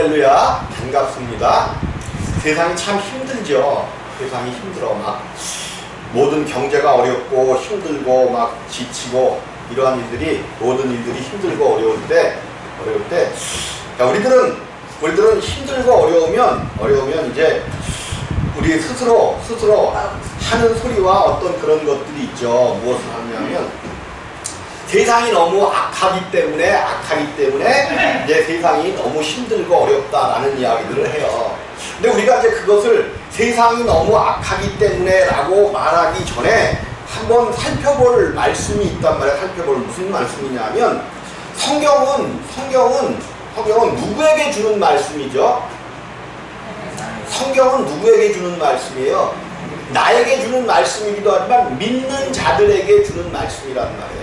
할렐루야, 반갑습니다. 세상이 참 힘들죠. 세상이 힘들어. 막 모든 경제가 어렵고 힘들고 막 지치고 이러한 일들이, 모든 일들이 힘들고 어려울 때 자, 우리들은 힘들고 어려우면 이제 우리 스스로 하는 소리와 어떤 그런 것들이 있죠. 무엇을 하냐면 세상이 너무 악하기 때문에 이제 세상이 너무 힘들고 어렵다라는 이야기들을 해요. 근데 우리가 이제 그것을 세상이 너무 악하기 때문에 라고 말하기 전에 한번 살펴볼 말씀이 있단 말이에요. 살펴볼 무슨 말씀이냐면 성경은 누구에게 주는 말씀이죠? 성경은 누구에게 주는 말씀이에요? 나에게 주는 말씀이기도 하지만 믿는 자들에게 주는 말씀이란 말이에요.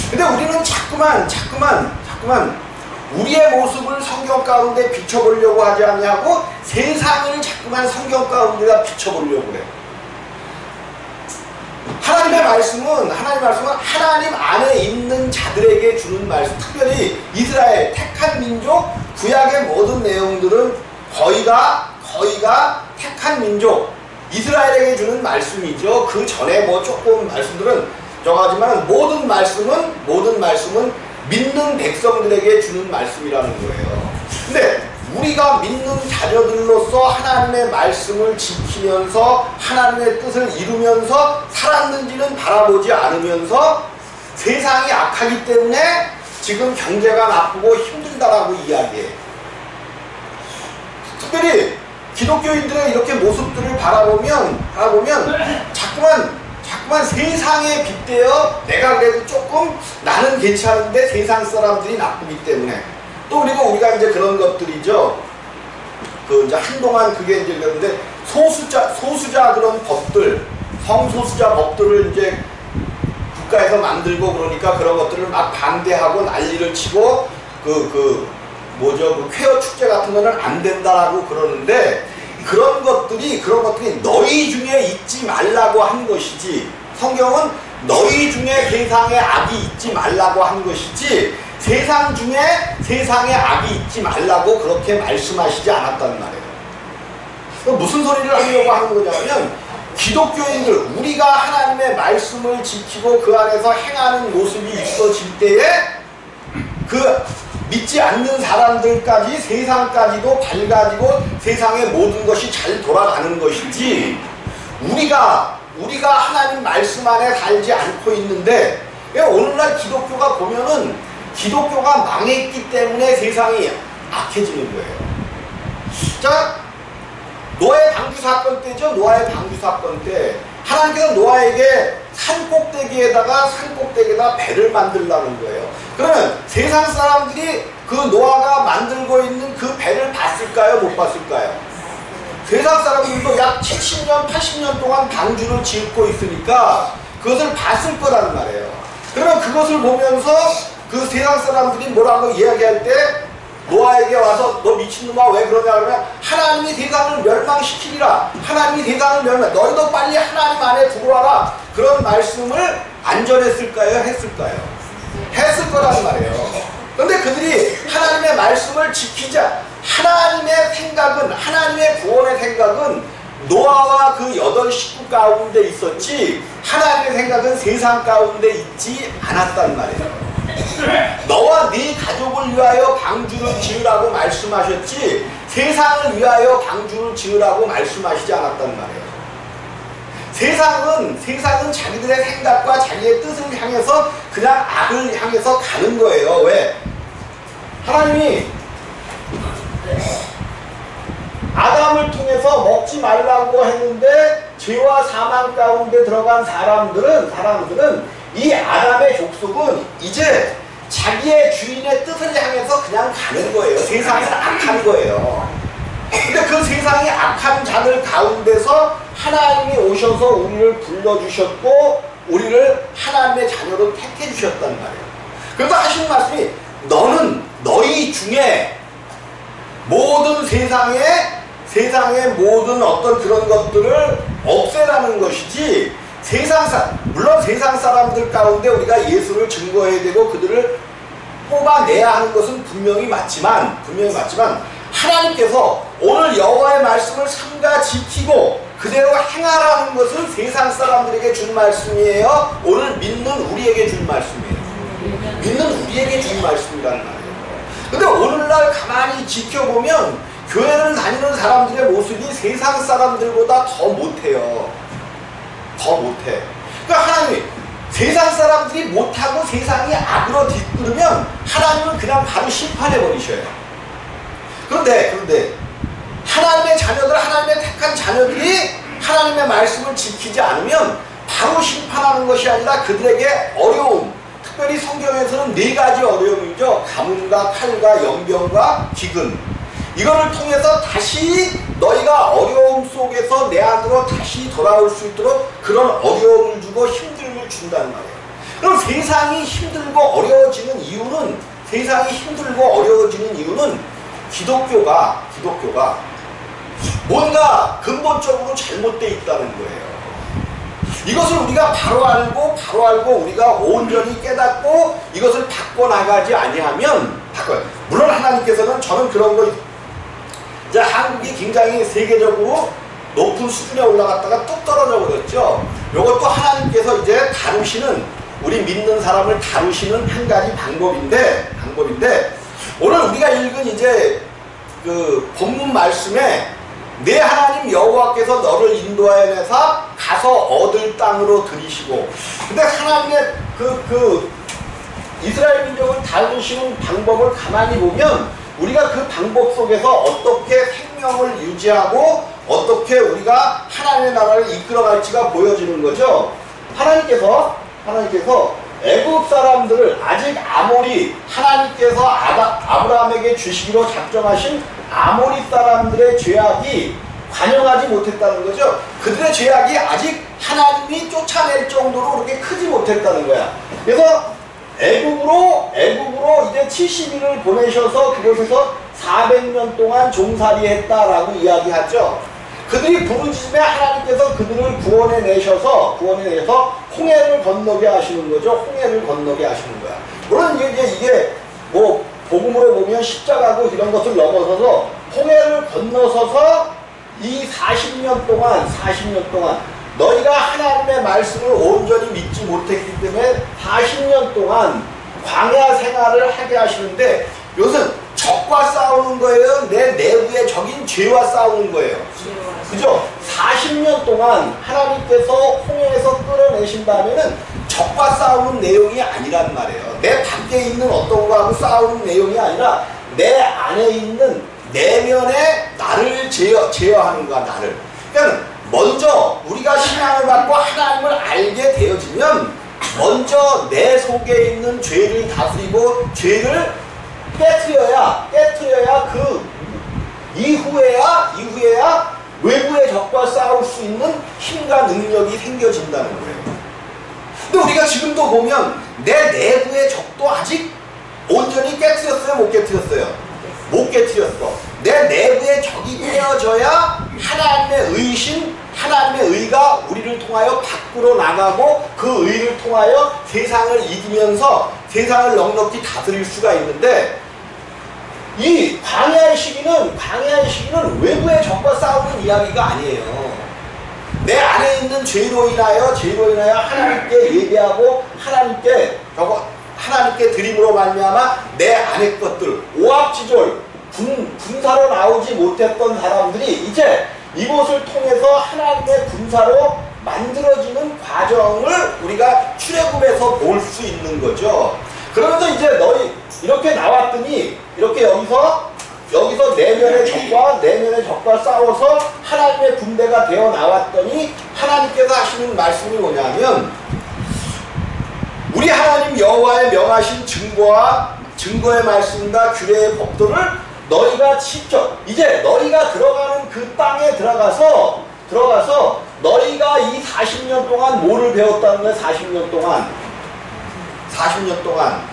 근데 우리는 자꾸만 우리의 모습을 성경 가운데 비춰보려고 하지 않냐고 세상을 자꾸만 성경 가운데다 비춰보려고 그래요. 하나님의 말씀은 하나님 안에 있는 자들에게 주는 말씀, 특별히 이스라엘 택한 민족, 구약의 모든 내용들은 거의 다 택한 민족 이스라엘에게 주는 말씀이죠. 그 전에 뭐 조금 말씀들은 정하지만 모든 말씀은 믿는 백성들에게 주는 말씀이라는 거예요. 근데 우리가 믿는 자녀들로서 하나님의 말씀을 지키면서 하나님의 뜻을 이루면서 살았는지는 바라보지 않으면서 세상이 악하기 때문에 지금 경제가 나쁘고 힘들다라고 이야기해요. 특별히 기독교인들의 이렇게 모습들을 바라보면 자꾸만 세상에 빗대어 내가 그래도 조금 나는 괜찮은데 세상 사람들이 나쁘기 때문에 또 그리고 우리가 이제 그런 것들이죠. 그 이제 한동안 그게 이제 그런데 소수자 그런 법들, 성소수자 법들을 이제 국가에서 만들고 그러니까 그런 것들을 막 반대하고 난리를 치고 그 퀘어 축제 같은 거는 안 된다라고 그러는데 그런 것들이 너희 중에 있지 말라고 한 것이지, 성경은 너희 중에 세상에 악이 있지 말라고 한 것이지 세상 중에 세상에 악이 있지 말라고 그렇게 말씀하시지 않았단 말이에요. 무슨 소리를 하려고 하는 거냐면 기독교인들, 우리가 하나님의 말씀을 지키고 그 안에서 행하는 모습이 있어질 때에 그 믿지 않는 사람들까지 세상까지도 밝아지고 세상의 모든 것이 잘 돌아가는 것이지 우리가 하나님 말씀 안에 살지 않고 있는데 오늘날 기독교가 보면은 기독교가 망했기 때문에 세상이 악해지는 거예요. 자, 노아의 방주 사건 때죠. 노아의 방주 사건 때 하나님께서 노아에게 산꼭대기에다가 배를 만들라는 거예요. 그러면 세상 사람들이 그 노아가 만들고 있는 그 배를 봤을까요? 못 봤을까요? 세상 사람들도 약 70년, 80년 동안 방주를 짓고 있으니까 그것을 봤을 거라는 말이에요. 그러면 그것을 보면서 그 세상 사람들이 뭐라고 이야기할 때 노아에게 와서 너 미친놈아 왜 그러냐 그러면 하나님이 세상을 멸망시키리라. 하나님이 세상을 너희도 빨리 하나님 안에 들어와라. 그런 말씀을 안 전했을까요? 했을까요? 했을 거란 말이에요. 그런데 그들이 하나님의 말씀을 지키자. 하나님의 구원의 생각은 노아와 그 8 식구 가운데 있었지 하나님의 생각은 세상 가운데 있지 않았단 말이에요. 너와 네 가족을 위하여 방주를 지으라고 말씀하셨지 세상을 위하여 방주를 지으라고 말씀하시지 않았단 말이에요. 세상은 자기들의 생각과 자기의 뜻을 향해서 그냥 악을 향해서 가는 거예요. 왜? 하나님이 아담을 통해서 먹지 말라고 했는데 죄와 사망 가운데 들어간 사람들은 이 아담의 족속은 이제 자기의 주인의 뜻을 향해서 그냥 가는 거예요. 세상이 악한 거예요. 근데 그 세상이 악한 자들 가운데서 하나님이 오셔서 우리를 불러주셨고 우리를 하나님의 자녀로 택해 주셨단 말이에요. 그래서 하신 말씀이 너희 중에 모든 세상의 모든 어떤 그런 것들을 없애라는 것이지 물론 세상 사람들 가운데 우리가 예수를 증거해야 되고 그들을 뽑아내야 하는 것은 분명히 맞지만 하나님께서 오늘 여호와의 말씀을 삼가 지키고 그대로 행하라는 것은 세상 사람들에게 준 말씀이에요? 오늘 믿는 우리에게 준 말씀이에요? 믿는 우리에게 준 말씀이라는 말이에요. 근데 오늘날 가만히 지켜보면 교회를 다니는 사람들의 모습이 세상 사람들보다 더 못해요. 더 못해. 그러니까 하나님이 세상 사람들이 못하고 세상이 악으로 뒤끌으면 하나님은 그냥 바로 심판해 버리셔요. 그런데 하나님의 자녀들, 하나님의 택한 자녀들이 하나님의 말씀을 지키지 않으면 바로 심판하는 것이 아니라 그들에게 어려움, 특별히 성경에서는 4가지 어려움이죠. 가뭄과 칼과 연병과 기근. 이거를 통해서 다시 너희가 어려움 속에서 내 안으로 다시 돌아올 수 있도록 그런 어려움을 주고 힘듦을 준다는 말이에요. 그럼 세상이 힘들고 어려워지는 이유는, 기독교가 뭔가 근본적으로 잘못되어 있다는 거예요. 이것을 우리가 바로 알고 우리가 온전히 깨닫고 이것을 바꿔나가지 아니하면 물론 하나님께서는 저는 그런 거 이제 한국이 굉장히 세계적으로 높은 수준에 올라갔다가 뚝 떨어져 버렸죠. 이것도 하나님께서 이제 다루시는, 우리 믿는 사람을 다루시는 한 가지 방법인데 오늘 우리가 읽은 이제 그 본문 말씀에 내 하나님 여호와께서 너를 인도하여내사 가서 얻을 땅으로 들이시고, 근데 하나님의 그 이스라엘 민족을 다루시는 방법을 가만히 보면 우리가 그 방법 속에서 어떻게 생명을 유지하고 어떻게 우리가 하나님의 나라를 이끌어갈지가 보여지는 거죠. 하나님께서 애굽 사람들을 아직 하나님께서 아브라함에게 주시기로 작정하신 아모리 사람들의 죄악이 관영하지 못했다는 거죠. 그들의 죄악이 아직 하나님이 쫓아낼 정도로 그렇게 크지 못했다는 거야. 그래서 애굽으로 이제 70일을 보내셔서 그곳에서 400년 동안 종살이 했다라고 이야기하죠. 그들이 부르짖음에 하나님께서 그들을 구원해내서 홍해를 건너게 하시는 거죠. 홍해를 건너게 하시는 거야. 물론 이게 뭐 복음으로 보면 십자가고 이런 것을 넘어서서 홍해를 건너서서 이 40년 동안 너희가 하나님의 말씀을 온전히 믿지 못했기 때문에 40년 동안 광야 생활을 하게 하시는데, 이것은 적과 싸우는 거예요? 내 내부의 적인 죄와 싸우는 거예요. 그죠? 40년 동안 하나님께서 홍해에서 끌어내신다면은 적과 싸우는 내용이 아니란 말이에요. 내 밖에 있는 어떤 거하고 싸우는 내용이 아니라 내 안에 있는 내면의 나를 제어하는 거야, 나를. 그러니까 먼저 우리가 신앙을 받고 하나님을 알게 되어지면 먼저 내 속에 있는 죄를 다스리고 죄를 깨트려야 그 이후에야 외부의 적과 싸울 수 있는 힘과 능력이 생겨진다는 거예요. 근데 우리가 지금도 보면 내 내부의 적도 아직 온전히 깨트렸어요? 못 깨트렸어요? 못 깨트렸어. 내 내부의 적이 깨어져야 하나님의 의가 우리를 통하여 밖으로 나가고 그 의를 통하여 세상을 이기면서 세상을 넉넉히 다스릴 수가 있는데, 이 광야의 시기는 외부의 적과 싸우는 이야기가 아니에요. 내 안에 있는 죄로 인하여 하나님께 예배하고 하나님께 드림으로 말미암아 내 안의 것들, 오합지졸 군사로 나오지 못했던 사람들이 이제 이곳을 통해서 하나님의 군사로 만들어지는 과정을 우리가 출애굽에서 볼 수 있는 거죠. 그러면서 이제 너희 이렇게 나왔더니 이렇게 여기서 내면의 적과 싸워서 하나님의 군대가 되어 나왔더니 하나님께서 하시는 말씀이 뭐냐면, 우리 하나님 여호와의 명하신 증거의 말씀과 규례의 법도를 너희가 직접 이제 너희가 들어가는 그 땅에 들어가서 너희가 이 40년 동안 뭐를 배웠다는 거야? 40년 동안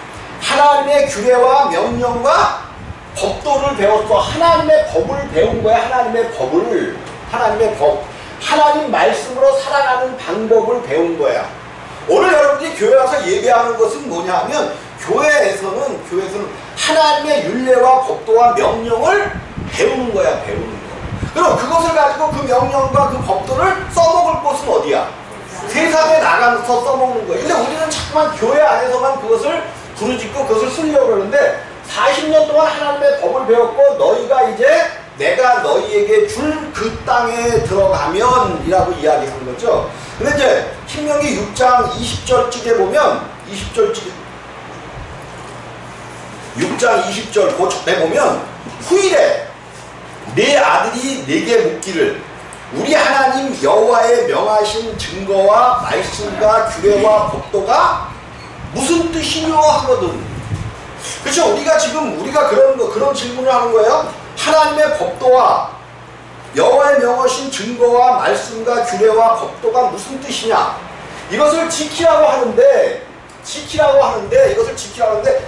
하나님의 규례와 명령과 법도를 배웠어. 하나님의 법을 배운 거야. 하나님의 법, 하나님 말씀으로 살아가는 방법을 배운 거야. 오늘 여러분들이 교회 와서 예배하는 것은 뭐냐 하면, 교회에서는 하나님의 율례와 법도와 명령을 배우는 거야, 배우는 거. 그럼 그것을 가지고 그 명령과 그 법도를 써먹을 곳은 어디야? 세상에 나가서 써먹는 거예요. 근데 우리는 자꾸만 교회 안에서만 그것을 부르짖고 그것을 쓰려고 그러는데 40년 동안 하나님의 법을 배웠고 너희가 이제 내가 너희에게 줄 그 땅에 들어가면 이라고 이야기한 거죠. 근데 이제 신명기 6장 20절쯤에 보면 6장 20절 그 전에 보면 후일에 내 아들이 내게 묻기를 우리 하나님 여호와의 명하신 증거와 말씀과 규례와 법도가 무슨 뜻이뇨 하거든. 그렇죠? 우리가 그런 질문을 하는 거예요. 하나님의 법도와 여호와의 명하신 증거와 말씀과 규례와 법도가 무슨 뜻이냐? 이것을 지키라고 하는데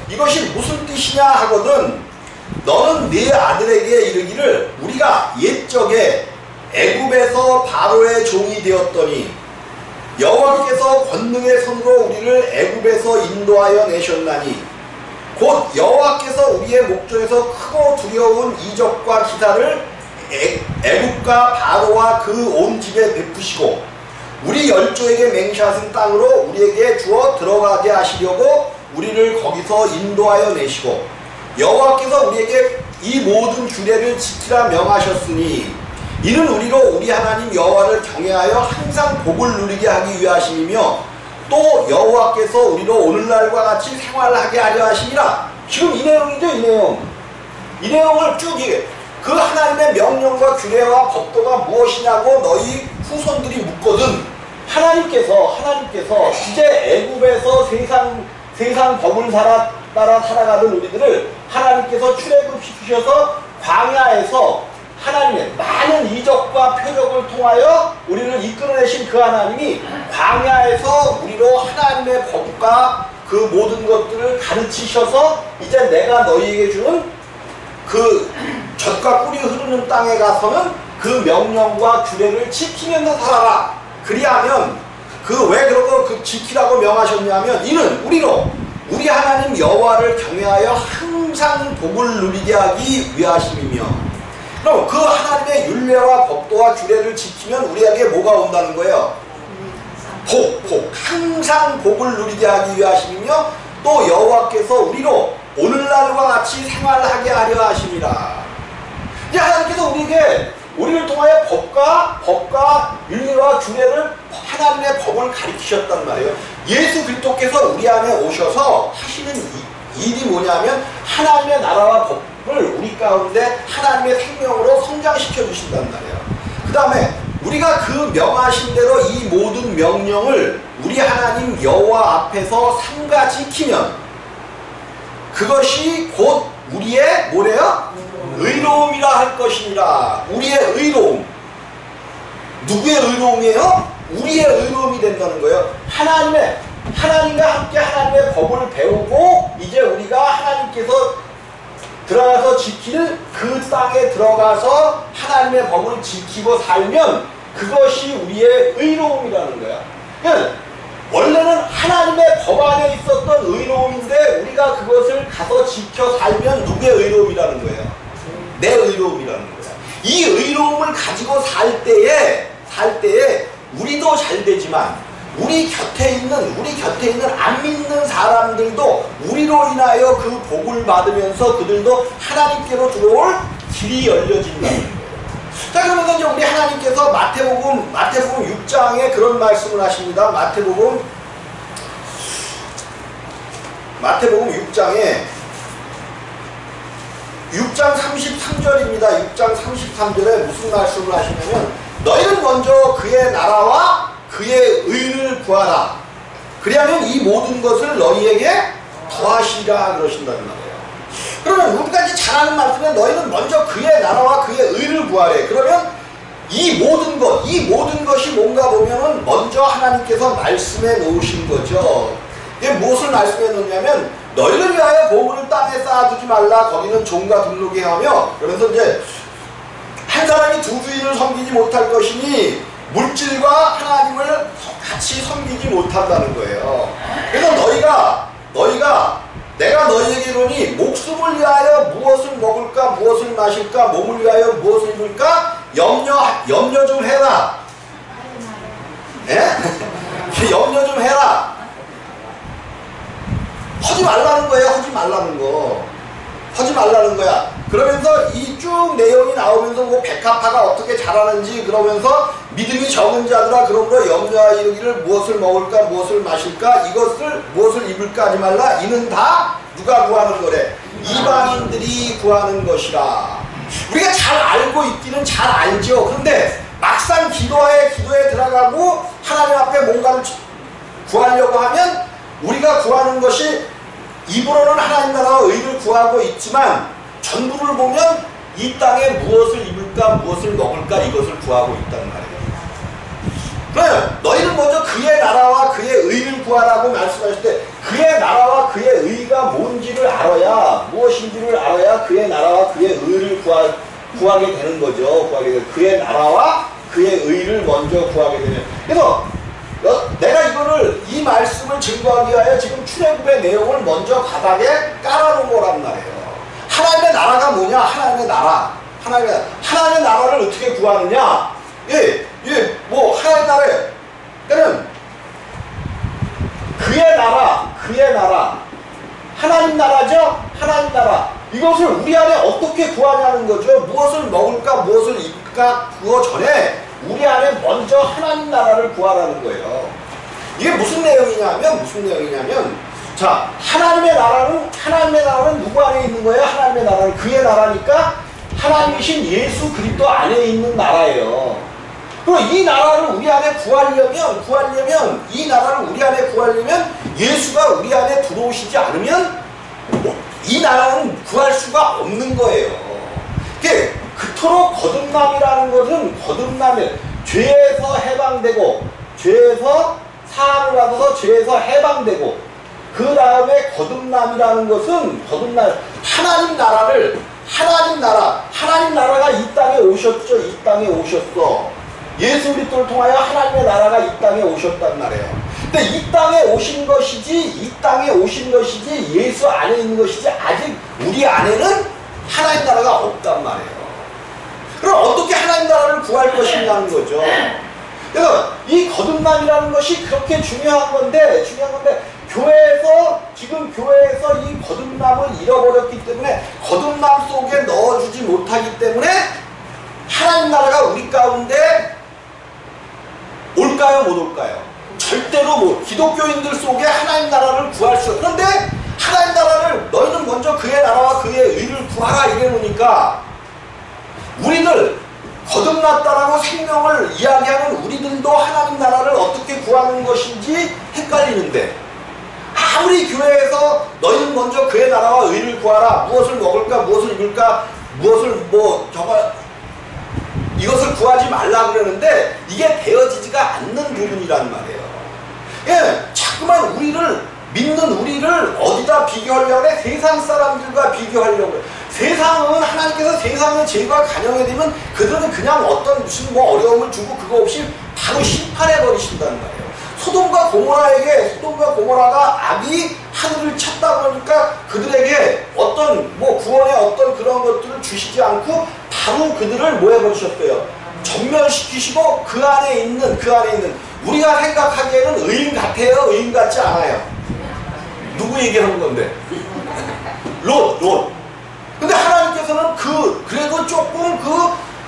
이것이 무슨 뜻이냐 하거든. 너는 네 아들에게 이르기를 우리가 옛적에 애굽에서 바로의 종이 되었더니 여호와께서 권능의 손으로 우리를 애굽에서 인도하여 내셨나니 곧 여호와께서 우리의 목전에서 크고 두려운 이적과 기사를 애굽과 바로와 그 온 집에 베푸시고 우리 열조에게 맹세하신 땅으로 우리에게 주어 들어가게 하시려고 우리를 거기서 인도하여 내시고 여호와께서 우리에게 이 모든 규례를 지키라 명하셨으니 이는 우리로 우리 하나님 여호와를 경외하여 항상 복을 누리게 하기 위하심이며 또 여호와께서 우리로 오늘날과 같이 생활하게 하려 하시니라. 지금 이 내용이죠. 이 내용을 쭉 그 하나님의 명령과 규례와 법도가 무엇이냐고 너희 후손들이 묻거든. 하나님께서 이제 애굽에서 세상 법을 따라 살아가던 우리들을 하나님께서 출애굽시키셔서 광야에서 하나님의 많은 이적과 표적을 통하여 우리를 이끌어내신 그 하나님이 광야에서 우리로 하나님의 법과 그 모든 것들을 가르치셔서 이제 내가 너희에게 주는 그 젖과 꿀이 흐르는 땅에 가서는 그 명령과 규례를 지키면서 살아라. 그리하면 왜 그러고 그 지키라고 명하셨냐면 이는 우리로 우리 하나님 여호와를 경외하여 항상 복을 누리게 하기 위하심이며 그럼 그 하나님의 율례와 법도와 규례를 지키면 우리에게 뭐가 온다는 거예요? 항상 복을 누리게 하기 위하심이며 또 여호와께서 우리로 오늘날과 같이 생활하게 하려 하심이라. 이제 하나님께서 우리를 통하여 법과 율례와 규례를 하나님의 법을 가르치셨단 말이에요. 예수 그리스도께서 우리 안에 오셔서 하시는 일이 뭐냐면 하나님의 나라와 법을 우리 가운데 하나님의 생명으로 성장시켜 주신단 말이에요. 그 다음에 우리가 그 명하신 대로 이 모든 명령을 우리 하나님 여호와 앞에서 삼가 지키면 그것이 곧 우리의 뭐래요? 의로움이라 할 것이니라. 우리의 의로움. 누구의 의로움이에요? 우리의 의로움이 된다는 거예요. 하나님과 함께 하나님의 법을 배우고 이제 우리가 하나님께서 들어가서 지킬 그 땅에 들어가서 하나님의 법을 지키고 살면 그것이 우리의 의로움이라는 거야. 그러니까 원래는 하나님의 법 안에 있었던 의로움인데 우리가 그것을 가서 지켜 살면 누구의 의로움이라는 거예요? 내 의로움이라는 거야. 이 의로움을 가지고 살 때에 우리도 잘 되지만 우리 곁에 있는 안 믿는 사람들도 우리로 인하여 그 복을 받으면서 그들도 하나님께로 들어올 길이 열려진다는 거예요. 자, 그러면 이제 우리 하나님께서 마태복음 6장에 그런 말씀을 하십니다. 마태복음 6장에 6장 33절입니다. 6장 33절에 무슨 말씀을 하시냐면 너희는 먼저 그의 나라와 그의 의를 구하라. 그리하면 이 모든 것을 너희에게 더하시리라 그러신다는 말이에요. 그러면 우리가 이제 잘 아는 말씀에 너희는 먼저 그의 나라와 그의 의를 구하래. 그러면 이 모든 것이 뭔가 보면은 먼저 하나님께서 말씀해 놓으신 거죠. 이게 무엇을 말씀해 놓냐면 너희를 위하여 보물을 땅에 쌓아두지 말라. 거기는 종과 등록이 하며 그러면서 이제 한 사람이 두 주인을 섬기지 못할 것이니 물질과 하나님을 같이 섬기지 못한다는 거예요. 그래서 너희가 내가 너희에게 이르노니 목숨을 위하여 무엇을 먹을까 무엇을 마실까 몸을 위하여 무엇을 입을까 염려 좀 해라. 예? 염려 좀 해라. 하지 말라는 거예요. 하지 말라는 거. 하지 말라는 거야. 그러면서 이 쭉 내용이 나오면서 뭐 백합화가 어떻게 자라는지 그러면서 믿음이 적은 자들아 그러므로 염려하여 이르기를 무엇을 먹을까 무엇을 마실까 이것을 무엇을 입을까 하지 말라. 이는 다 누가 구하는 거래? 이방인들이 구하는 것이라. 우리가 잘 알고 있기는 잘 알죠. 그런데 막상 기도에 들어가고 하나님 앞에 뭔가를 구하려고 하면 우리가 구하는 것이 입으로는 하나님 나라와 의를 구하고 있지만 전부를 보면 이 땅에 무엇을 입을까 무엇을 먹을까 이것을 구하고 있단 말이에요. 그러면 너희는 먼저 그의 나라와 그의 의를 구하라고 말씀하실 때 그의 나라와 그의 의가 뭔지를 알아야 무엇인지를 알아야 그의 나라와 그의 의를 구하게 되는 거죠. 그의 나라와 그의 의를 먼저 구하게 되는. 그래서 내가 이 말씀을 증거하기 위하여 지금 출애굽의 내용을 먼저 바닥에 깔아놓은 거란 말이에요. 하나님의 나라가 뭐냐? 하나님의 나라. 하나님의 나라를 어떻게 구하느냐? 뭐 하나님의 나라에 그러니까 그의 나라 하나님 나라죠? 하나님 나라 이것을 우리 안에 어떻게 구하냐는 거죠. 무엇을 먹을까 무엇을 입을까 그거 전에 우리 안에 먼저 하나님 나라를 구하라는 거예요. 이게 무슨 내용이냐면 자 하나님의 나라는 누구 안에 있는 거예요? 하나님의 나라는 그의 나라니까 하나님이신 예수 그리스도 안에 있는 나라예요. 그리고 이 나라를 우리 안에 구하려면 이 나라를 우리 안에 구하려면 예수가 우리 안에 들어오시지 않으면 이 나라는 구할 수가 없는 거예요. 그토록 거듭남이라는 것은 죄에서 해방되고 죄에서 사함을 받아서 죄에서 해방되고 그 다음에 거듭남이라는 것은 하나님 나라가 이 땅에 오셨죠. 이 땅에 오셨어. 예수 그리스도를 통하여 하나님의 나라가 이 땅에 오셨단 말이에요. 근데 이 땅에 오신 것이지 예수 안에 있는 것이지 아직 우리 안에는 하나님 나라가 없단 말이에요. 그럼 어떻게 하나님 나라를 구할 것이냐는 거죠. 그래서 이 거듭남이라는 것이 그렇게 중요한 건데 교회에서 이 거듭남을 잃어버렸기 때문에 거듭남 속에 넣어주지 못하기 때문에 하나님 나라가 우리 가운데 올까요 못 올까요? 절대로 못. 기독교인들 속에 하나님 나라를 구할 수 없어요. 그런데 하나님 나라를 너희는 먼저 그의 나라와 그의 의를 구하라 이래 놓으니까 우리들 거듭났다라고 생명을 이야기하는 우리들도 하나님 나라를 어떻게 구하는 것인지 헷갈리는데 아무리 교회에서 너희는 먼저 그의 나라와 의를 구하라 무엇을 먹을까 무엇을 입을까 무엇을 이것을 구하지 말라 그러는데 이게 되어지지가 않는 부분이란 말이에요. 자꾸만 믿는 우리를 어디다 비교하려고 해? 세상 사람들과 비교하려고 해. 세상은 하나님께서 세상의 죄가 간영이 되면 그들은 그냥 무슨 어려움을 주고 그거 없이 바로 심판해 버리신다는 말이에요. 소돔과 고모라가 악이 하늘을 쳤다 보니까 그들에게 구원의 어떤 그런 것들을 주시지 않고 바로 그들을 뭐 해버리셨어요? 전멸시키시고 그 안에 있는 우리가 생각하기에는 의인 같아요? 의인 같지 않아요? 누구 얘기하는 건데? 롯. 근데 하나님께서는 그래도 조금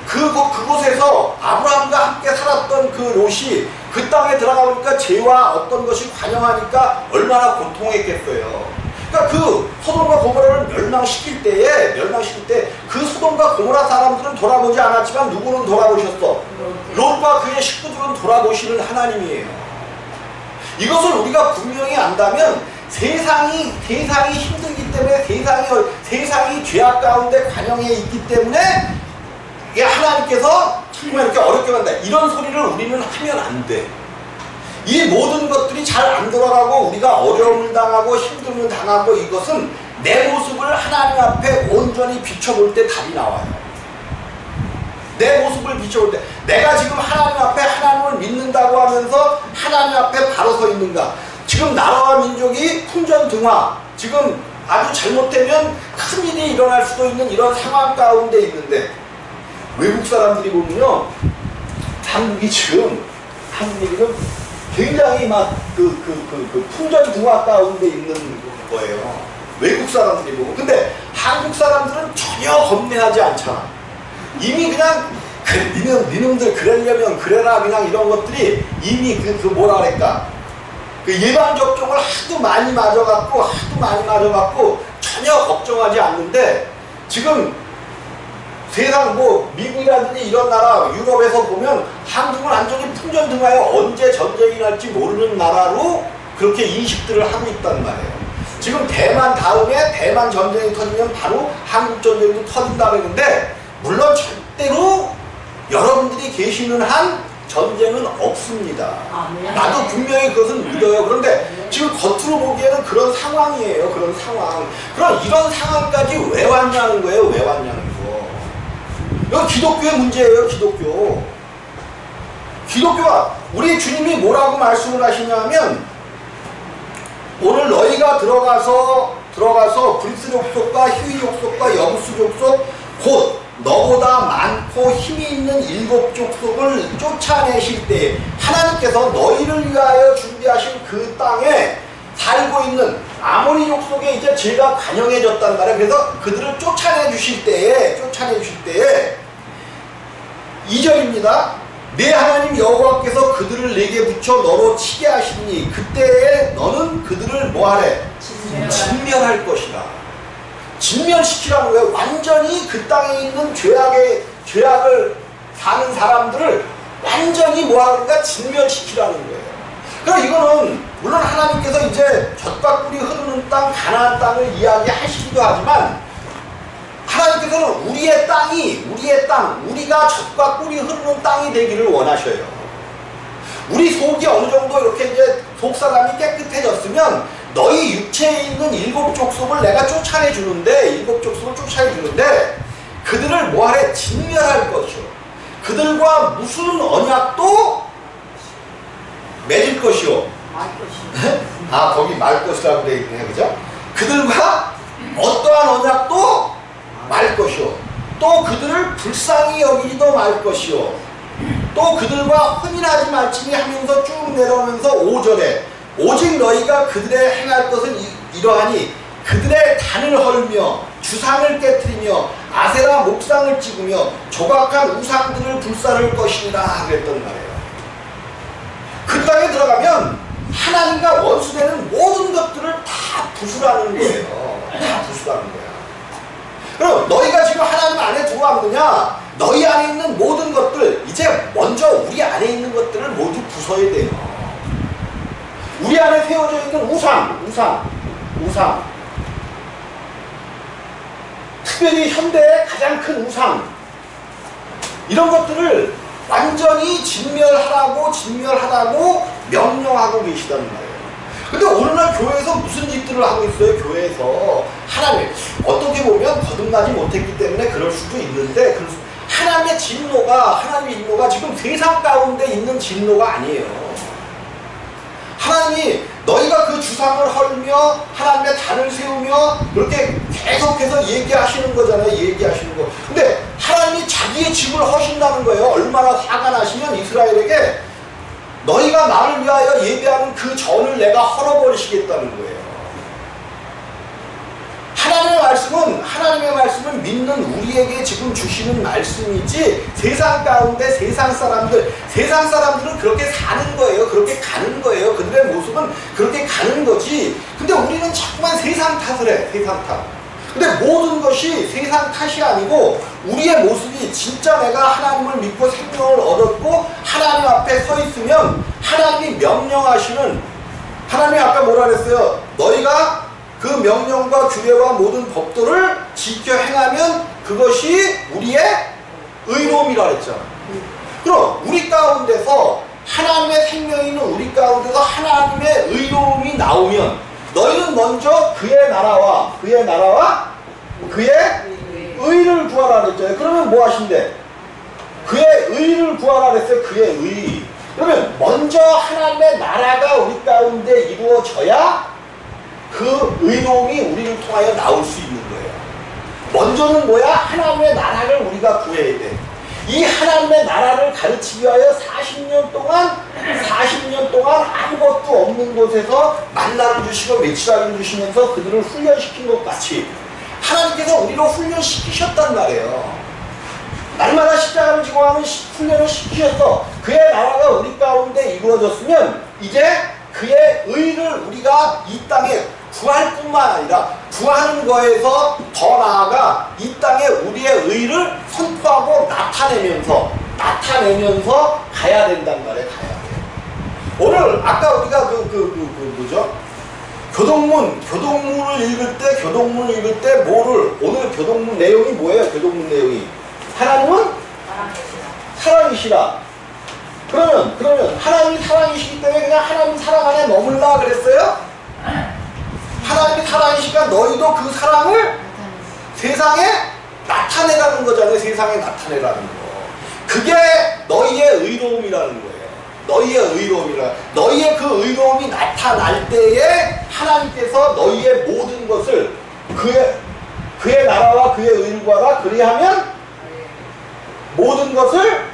그곳에서 아브라함과 함께 살았던 그 롯이 그 땅에 들어가 보니까 죄와 어떤 것이 관영하니까 얼마나 고통했겠어요. 그러니까 그 소돔과 고모라를 멸망시킬 때 그 소돔과 고모라 사람들은 돌아보지 않았지만 누구는 돌아보셨어? 롯과 그의 식구들은 돌아보시는 하나님이에요. 이것을 우리가 분명히 안다면 세상이 힘들기 때문에 세상이 죄악 가운데 관영해 있기 때문에 하나님께서 정말 이렇게 어렵게 만다. 이런 소리를 우리는 하면 안 돼. 이 모든 것들이 잘 안 돌아가고 우리가 어려움을 당하고 힘듦을 당하고 이것은 내 모습을 하나님 앞에 온전히 비춰볼 때 답이 나와요. 내 모습을 비춰볼 때 내가 지금 하나님 앞에 하나님을 믿는다고 하면서 하나님 앞에 바로 서 있는가. 지금 나라와 민족이 풍전등화 지금 아주 잘못되면 큰일이 일어날 수도 있는 이런 상황 가운데 있는데 외국 사람들이 보면요, 한국이 지금 굉장히 막 풍전등화 가운데 있는 거예요. 외국 사람들이 보고. 근데 한국 사람들은 전혀 겁내하지 않잖아. 이미 그냥 니놈들 그러려면 그래라, 그냥 이런 것들이 이미 뭐라 그럴까, 예방 접종을 하도 많이 맞아갖고 전혀 걱정하지 않는데, 지금 세상 미국이라든지 이런 나라, 유럽에서 보면 한국은 완전히 풍전등화에 언제 전쟁이 날지 모르는 나라로 그렇게 인식들을 하고 있단 말이에요. 지금 대만 다음에 대만 전쟁이 터지면 바로 한국 전쟁도 터진다 그러는데, 물론 절대로 여러분들이 계시는 한 전쟁은 없습니다. 나도 분명히 그것은 믿어요. 그런데 지금 겉으로 보기에는 그런 상황이에요. 그런 상황. 그럼 이런 상황까지 왜 왔냐는 거예요. 왜 왔냐는 거. 이건 기독교의 문제예요. 기독교가 우리 주님이 뭐라고 말씀을 하시냐면, 오늘 너희가 들어가서 브리스 족속과 히위 족속과 여부수 족속 곧 너보다 많고 힘이 있는 7 족속을 쫓아내실 때 하나님께서 너희를 위하여 준비하신 그 땅에 살고 있는 아모리 족속에 이제 죄가 관영해졌단 말이에요. 그래서 그들을 쫓아내 주실 때에 2절입니다. 내 하나님 여호와께서 그들을 내게 붙여 너로 치게 하시니 그때에 너는 그들을 뭐하래? 진멸할 것이다. 진멸시키라는 거예요. 완전히 그 땅에 있는 죄악을 사는 사람들을 완전히 뭐하는가? 진멸시키라는 거예요. 그러니까 이거는 물론 하나님께서 이제 젖과 꿀이 흐르는 땅, 가나안 땅을 이야기하시기도 하지만, 하나님께서는 우리의 땅, 우리가 젖과 꿀이 흐르는 땅이 되기를 원하셔요. 우리 속이 어느 정도 이렇게 이제 속 사람이 깨끗해졌으면 너희 육체에 있는 7 족속을 내가 쫓아내 주는데, 7 족속을 쫓아내 주는데, 그들을 뭐하래? 진멸할 것이요. 그들과 무슨 언약도 맺을 것이요. 아, 거기 말 것이라고 되어 있네, 그죠? 그들과 어떠한 언약도 말 것이요. 또 그들을 불쌍히 여기지도 말 것이요. 또 그들과 혼인하지 말지니 하면서 쭉 내려오면서 5절에 오직 너희가 그들의 행할 것은 이러하니 그들의 단을 헐며 주상을 깨뜨리며 아세라 목상을 찍으며 조각한 우상들을 불사를 것이니라 그랬단 말이에요. 그 땅에 들어가면 하나님과 원수되는 모든 것들을 다 부수라는 거예요. 다 부수라는 거예요. 그럼 너희가 지금 하나님 안에 들어왔느냐? 너희 안에 있는 모든 것들, 이제 먼저 우리 안에 있는 것들을 모두 부숴야 돼요. 우리 안에 세워져 있는 우상. 특별히 현대의 가장 큰 우상. 이런 것들을 완전히 진멸하라고 명령하고 계시다는 말이에요. 근데 오늘날 교회에서 무슨 짓들을 하고 있어요? 교회에서 하나님, 어떻게 보면 거듭나지 못했기 때문에 그럴 수도 있는데, 하나님의 진노가 지금 세상 가운데 있는 진노가 아니에요. 하나님이 너희가 그 주상을 헐며 하나님의 단을 세우며 그렇게 계속해서 얘기하시는 거잖아요. 얘기하시는 거. 근데 하나님이 자기의 집을 허신다는 거예요. 얼마나 화가 나시면 이스라엘에게 너희가 나를 위하여 예배하는 그 전을 내가 헐어버리시겠다는 거예요. 하나님의 말씀은 믿는 우리에게 지금 주시는 말씀이지, 세상 가운데 세상 사람들은 그렇게 사는 거예요. 그렇게 가는 거예요. 그들의 모습은 그렇게 가는 거지. 근데 우리는 자꾸만 세상 탓을 해. 세상 탓. 근데 모든 것이 세상 탓이 아니고 우리의 모습이 진짜 내가 하나님을 믿고 생명을 얻었고 하나님 앞에 서 있으면 하나님이 명령하시는, 하나님이 아까 뭐라 그랬어요? 너희가 그 명령과 규례와 모든 법도를 지켜 행하면 그것이 우리의 의로움이라 그랬잖아. 그럼 우리 가운데서 하나님의 생명이 있는 우리 가운데서 하나님의 의로움이 나오면 너희는 먼저 그의 나라와 그의 의를 구하라 그랬잖아요. 그러면 뭐 하신대? 그의 의를 구하라 그랬어요. 그의 의. 그러면 먼저 하나님의 나라가 우리 가운데 이루어져야 그 의로움이 우리를 통하여 나올 수 있는 거예요. 먼저는 뭐야? 하나님의 나라를 우리가 구해야 돼. 이 하나님의 나라를 가르치기 위하여 40년 동안 아무것도 없는 곳에서 만나를 주시고 메추라기를 주시면서 그들을 훈련시킨 것 같이 하나님께서 우리를 훈련시키셨단 말이에요. 날마다 십자가를 지고 하는 훈련을 시키셨어. 그의 나라가 우리 가운데 이루어졌으면 이제 그의 의를 우리가 이 땅에 구할 뿐만 아니라 구하는 거에서 더 나아가 이 땅에 우리의 의를 선포하고 나타내면서 가야 된단 말이에요. 가야 돼. 오늘 아까 우리가 뭐죠? 교동문을 읽을 때 뭐를 오늘 교동문 내용이 뭐예요? 교동문 내용이 하나님은 사랑이시라. 그러면 하나님이 사랑이시기 때문에 그냥 하나님 사랑 안에 머물라 그랬어요? 하나님이 사랑이시니까 너희도 그 사랑을 세상에 나타내라는 거잖아요. 세상에 나타내라는 거. 그게 너희의 의로움이라는 거예요. 너희의 그 의로움이 나타날 때에 하나님께서 너희의 모든 것을 그의 나라와 그의 의를 구하라. 그리하면 모든 것을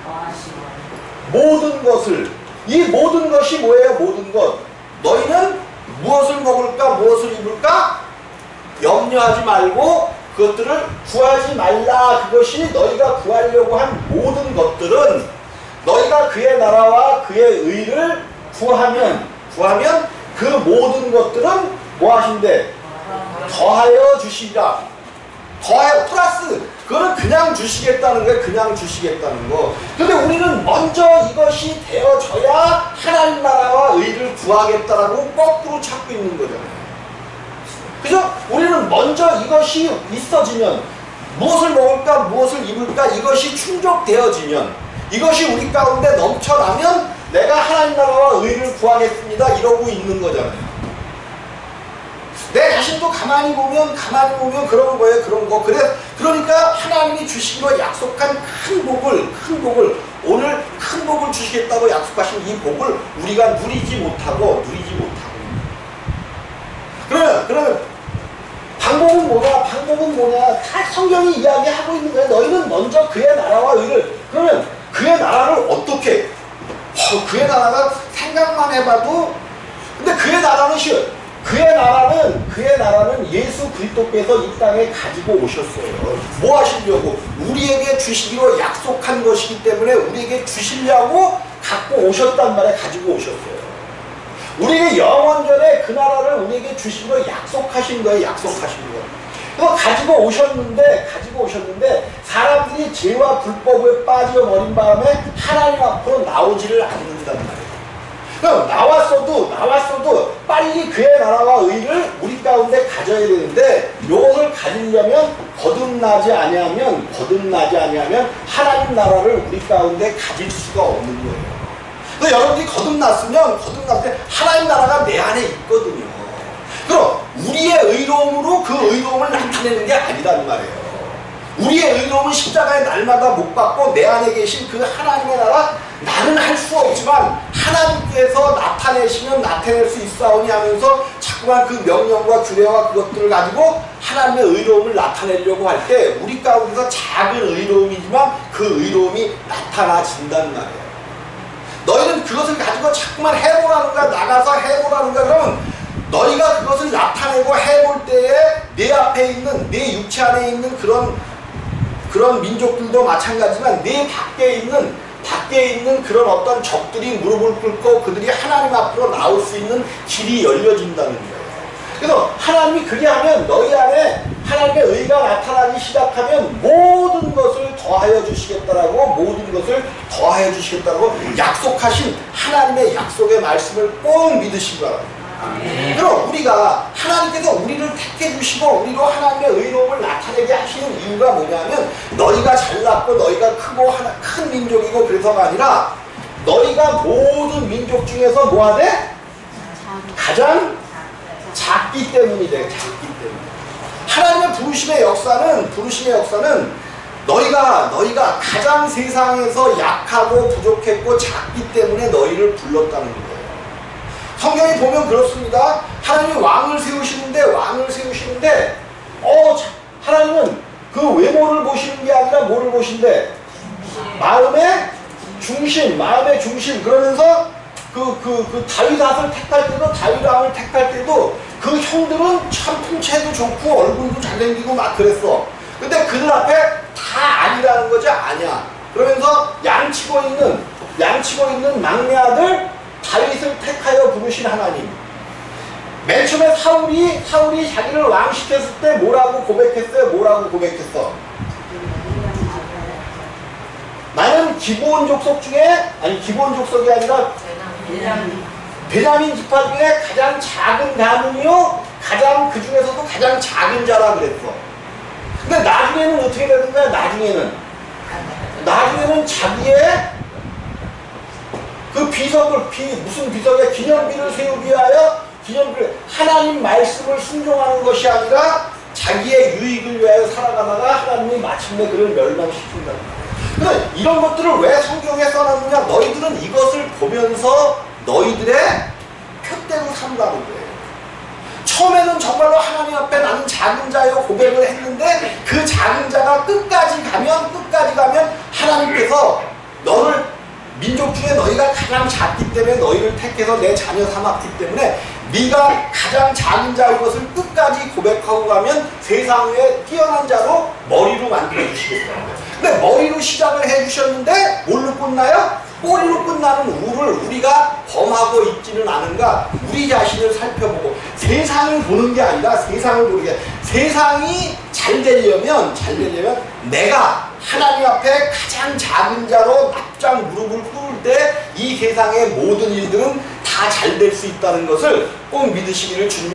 이 모든 것이 뭐예요? 모든 것. 너희는 무엇을 먹을까? 무엇을 입을까? 염려하지 말고 그것들을 구하지 말라. 그것이 너희가 구하려고 한 모든 것들은 너희가 그의 나라와 그의 의를 구하면 그 모든 것들은 뭐 하신대? 더하여 주시리라. 더하여 플러스 그거는 그냥 주시겠다는 거예요. 그냥 주시겠다는 거. 근데 우리는 먼저 이것이 되어져야 하나님 나라와 의를 구하겠다라고 거꾸로 찾고 있는 거잖아요. 그죠? 우리는 먼저 이것이 있어지면 무엇을 먹을까 무엇을 입을까 이것이 충족되어지면 이것이 우리 가운데 넘쳐나면 내가 하나님 나라와 의를 구하겠습니다 이러고 있는 거잖아요. 내 자신도 가만히 보면 그런 거예요. 그런 거. 그러니까 하나님이 주시기로 약속한 큰 복을 오늘 큰 복을 주시겠다고 약속하신 이 복을 우리가 누리지 못하고 그러면 방법은 뭐냐? 다 성경이 이야기하고 있는 거예요. 너희는 먼저 그의 나라와 의를. 그러면 그의 나라를 어떻게? 그의 나라가 생각만 해봐도 근데 그의 나라는 쉬워요. 그의 나라는 예수 그리스도께서 이 땅에 가지고 오셨어요. 뭐 하시려고? 우리에게 주시기로 약속한 것이기 때문에 우리에게 주시려고 갖고 오셨단 말이에요. 가지고 오셨어요. 우리에게 영원전에 그 나라를 우리에게 주시기로 약속하신 거예요. 그거 가지고 오셨는데 사람들이 죄와 불법에 빠져버린 바람에 하나님 앞으로 나오지를 않는단 말이에요. 그럼 나왔어도 빨리 그의 나라와 의를 우리 가운데 가져야 되는데 이것을 가지려면 거듭나지 아니하면 하나님 나라를 우리 가운데 가질 수가 없는 거예요. 그래서 여러분들이 거듭났을 때 하나님 나라가 내 안에 있거든요. 그럼 우리의 의로움으로 그 의로움을 나타내는 게 아니란 말이에요. 우리의 의로움은 십자가에 날마다 못 받고 내 안에 계신 그 하나님의 나라 나는 할 수 없지만 하나님께서 나타내시면 나타낼 수 있사오니 하면서 자꾸만 그 명령과 규례와 그것들을 가지고 하나님의 의로움을 나타내려고 할 때 우리 가운데서 작은 의로움이지만 그 의로움이 나타나진단 말이에요. 너희는 그것을 가지고 자꾸만 해보라는가 나가서 해보라는가 그러면 너희가 그것을 나타내고 해볼 때에 내 앞에 있는 내 육체 안에 있는 그런 민족들도 마찬가지지만 내 밖에 있는 그런 어떤 적들이 무릎을 꿇고 그들이 하나님 앞으로 나올 수 있는 길이 열려진다는 거예요. 그래서 하나님이 그리 하면 너희 안에 하나님의 의가 나타나기 시작하면 모든 것을 더하여 주시겠다라고 약속하신 하나님의 약속의 말씀을 꼭 믿으시기 바랍니다. 그럼 우리가 하나님께서 우리를 택해 주시고 우리로 하나님의 의로움을 나타내게 하시는 이유가 뭐냐면 너희가 잘났고 너희가 크고 큰 민족이고 그래서가 아니라 너희가 모든 민족 중에서 뭐하되? 가장 작기 때문이래. 하나님의 부르심의 역사는 너희가 가장 세상에서 약하고 부족했고 작기 때문에 너희를 불렀다는 거예요. 성경에 보면 그렇습니다. 하나님이 왕을 세우시는데 하나님은 그 외모를 보시는 게 아니라 뭐를 보신대? 마음의 중심. 그러면서 다윗왕을 택할 때도 그 형들은 참 풍채도 좋고 얼굴도 잘생기고 막 그랬어. 근데 그들 앞에 다 아니라는 거지. 아니야. 그러면서 양치고 있는 막내 아들 다윗을 택하여 부르신 하나님. 맨 처음에 사울이 자기를 왕 시켰을 때 뭐라고 고백했어? 나는 기브온 족속이 아니라 베냐민 지파 중에 가장 작은 가문이요, 그 중에서도 가장 작은 자라 그랬어. 근데 나중에는 어떻게 되는 거야? 나중에는 자기의 그 무슨 비석에 기념비를 세우기 위하여 하나님 말씀을 순종하는 것이 아니라 자기의 유익을 위하여 살아가다가 하나님이 마침내 그를 멸망시킨다. 그러니까 이런 것들을 왜 성경에 써놨느냐? 너희들은 이것을 보면서 너희들의 표대로 삼라는 거예요. 처음에는 정말로 하나님 앞에 나는 작은 자여 고백을 했는데 그 작은 자가 끝까지 가면 하나님께서 너를 민족 중에 너희가 가장 작기 때문에 너희를 택해서 내 자녀 삼았기 때문에 네가 가장 작은 자의 것을 끝까지 고백하고 가면 세상 위에 뛰어난 자로 머리로 만들어주시겠어요. 근데 머리로 시작을 해주셨는데 뭘로 끝나요? 꼬리로 끝나는 우리가 범하고 있지는 않은가? 우리 자신을 살펴보고 세상을 보는 게 아니라 세상이 잘 되려면 내가 하나님 앞에 가장 작은 자로 납작 무릎을 꿇을 때 이 세상의 모든 일들은 다 잘 될 수 있다는 것을 꼭 믿으시기를 주님